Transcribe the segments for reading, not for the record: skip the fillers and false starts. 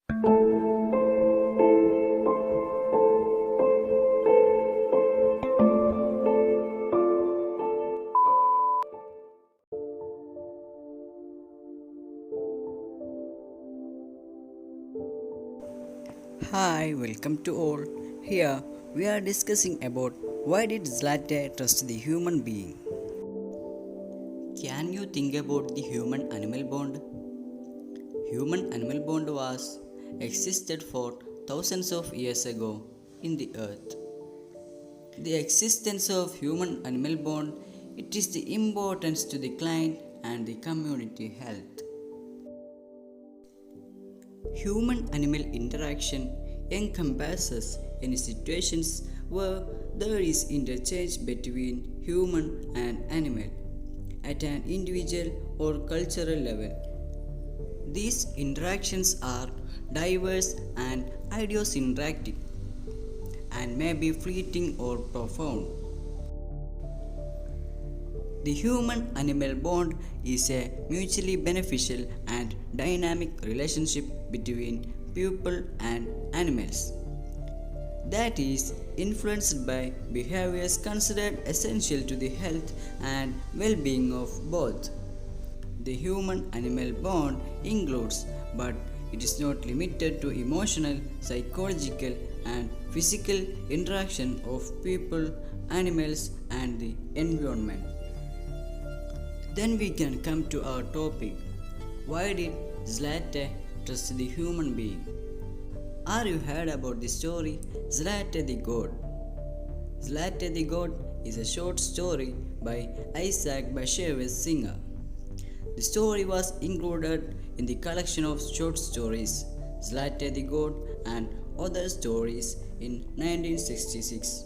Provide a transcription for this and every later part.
Hi, welcome to all. Here we are discussing about why did Zlateh trust the human being? Can you think about the human animal bond? Human animal bond was existed for thousands of years ago in the earth. The existence of human animal bond it is the importance to the client and the community health. Human animal interaction encompasses any situations where there is interchange between human and animal at an individual or cultural level. These interactions are diverse and idiosyncratic and may be fleeting or profound. The human animal bond is a mutually beneficial and dynamic relationship between people and animals that is influenced by behaviors considered essential to the health and well being of both. The human animal bond includes, but it is not limited to, emotional, psychological, and physical interaction of people, animals, and the environment. Then we can come to our topic. Why did Zlateh trust the human being? Are you heard about the story Zlateh the God? Zlateh the God is a short story by Isaac bashevis singer. The story was included in the collection of short stories Zlateh the God and Other Stories in 1966.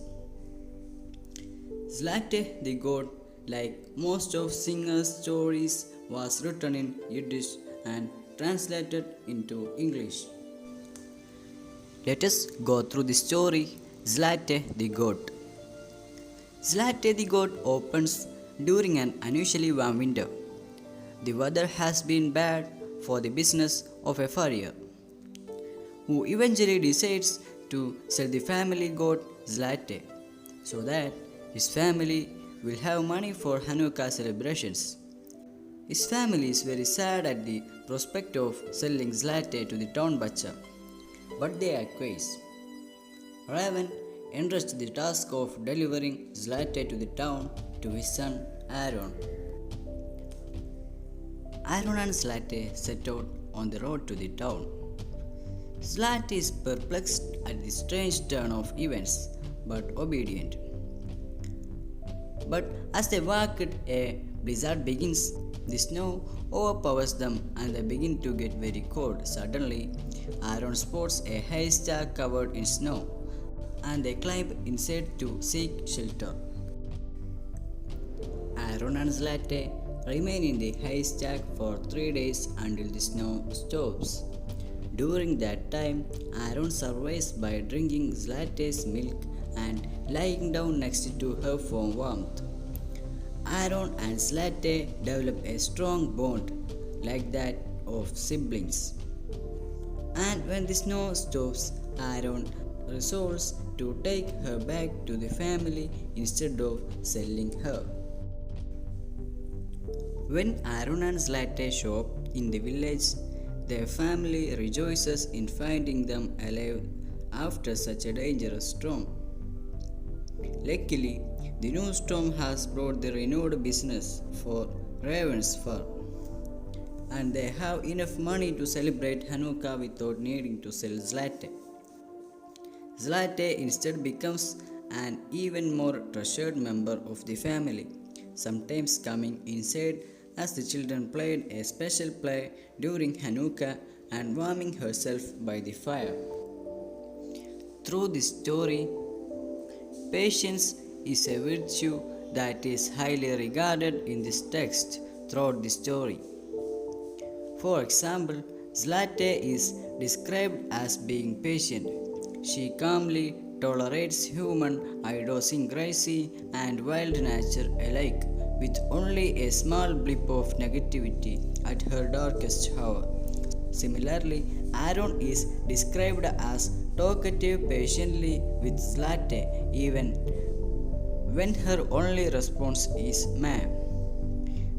Zlateh the God, like most of Singer's stories, was written in Yiddish and translated into English. Let us go through the story Zlateh the Goat. Zlateh the Goat opens during an unusually warm winter. The weather has been bad for the business of a farrier, who eventually decides to sell the family goat Zlateh so that his family will have money for Hanukkah celebrations. His family is very sad at the prospect of selling Zlateh to the town butcher, but they acquiesce. Raven entrusts the task of delivering Zlateh to the town to his son Aaron. Aaron and Zlateh set out on the road to the town. Zlateh is perplexed at the strange turn of events, but obedient. But as they walk, a blizzard begins. The snow overpowers them and they begin to get very cold. Suddenly, Aaron spots a haystack covered in snow and they climb inside to seek shelter. Aaron and Zlateh remain in the haystack for 3 days until the snow stops. During that time, Aaron survives by drinking Zlateh's milk and lying down next to her for warmth. Aaron and Zlateh develop a strong bond like that of siblings. And when the snow stops, Aaron resolves to take her back to the family instead of selling her. When Aaron and Zlateh show up in the village, their family rejoices in finding them alive after such a dangerous storm. Luckily, the new storm has brought the renewed business for Raven's farm, and they have enough money to celebrate Hanukkah without needing to sell Zlateh. Zlateh instead becomes an even more treasured member of the family, sometimes coming inside as the children played a special play during Hanukkah and warming herself by the fire. Through this story, patience is a virtue that is highly regarded in this text throughout the story. For example, Zlateh is described as being patient. She calmly tolerates human idiosyncrasy and wild nature alike, with only a small blip of negativity at her darkest hour. Similarly, Aaron is described as talkative patiently with Zlateh even when her only response is ma'am.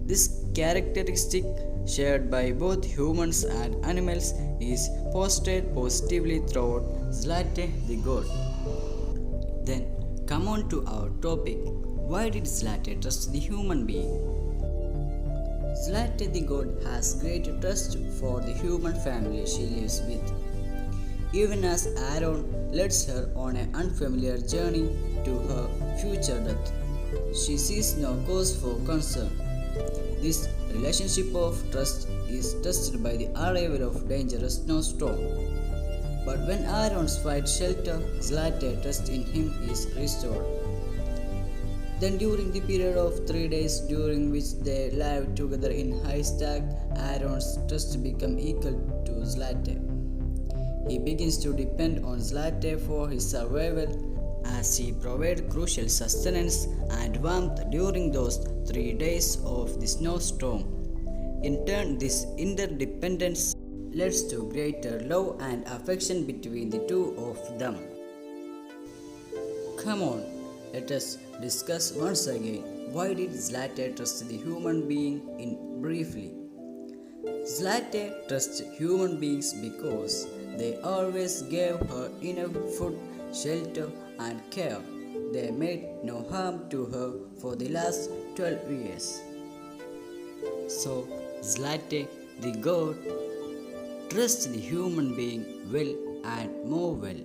This characteristic, shared by both humans and animals, is posted positively throughout Zlateh the god. Then come on to our topic. Why did Zlateh trust the human being? Zlateh the god has great trust for the human family she lives with. Even as Aaron leads her on an unfamiliar journey to her future death, she sees no cause for concern. This relationship of trust is tested by the arrival of dangerous snowstorm. But when Aaron's finds shelter, Zlateh's trust in him is restored. Then during the period of 3 days during which they lived together in issac, Aaron's trust becomes equal to Zlateh. He begins to depend on Zlateh for his survival as she provided crucial sustenance and warmth during those 3 days of the snowstorm. In turn, this interdependence leads to greater love and affection between the two of them. Come on, let us discuss once again why did Zlateh trust the human being in briefly. Zlateh trusts human beings because they always gave her enough food, shelter, and care. They made no harm to her for the last 12 years. So, Zlateh the god trusts the human being well and more well.